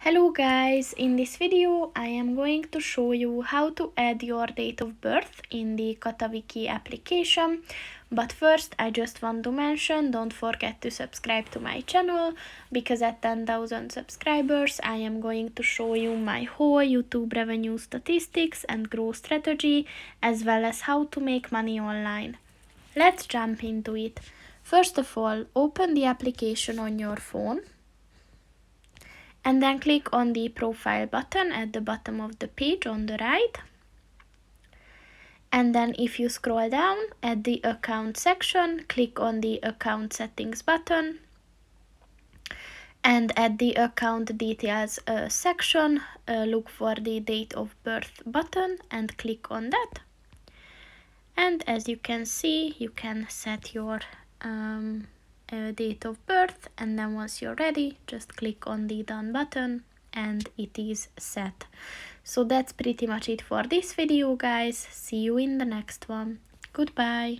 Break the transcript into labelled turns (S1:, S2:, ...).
S1: Hello guys, in this video I am going to show you how to add your date of birth in the Catawiki application. But first I just want to mention, don't forget to subscribe to my channel, because at 10,000 subscribers I am going to show you my whole YouTube revenue statistics and growth strategy, as well as how to make money online. Let's jump into it. First of all, open the application on your phone. And then click on the profile button at the bottom of the page on the right. And then if you scroll down at the account section, click on the account settings button. And at the account details section, look for the date of birth button and click on that. And as you can see, you can set your date of birth, and then once you're ready, just click on the done button and it is set. So that's pretty much it for this video, guys. See you in the next one. Goodbye.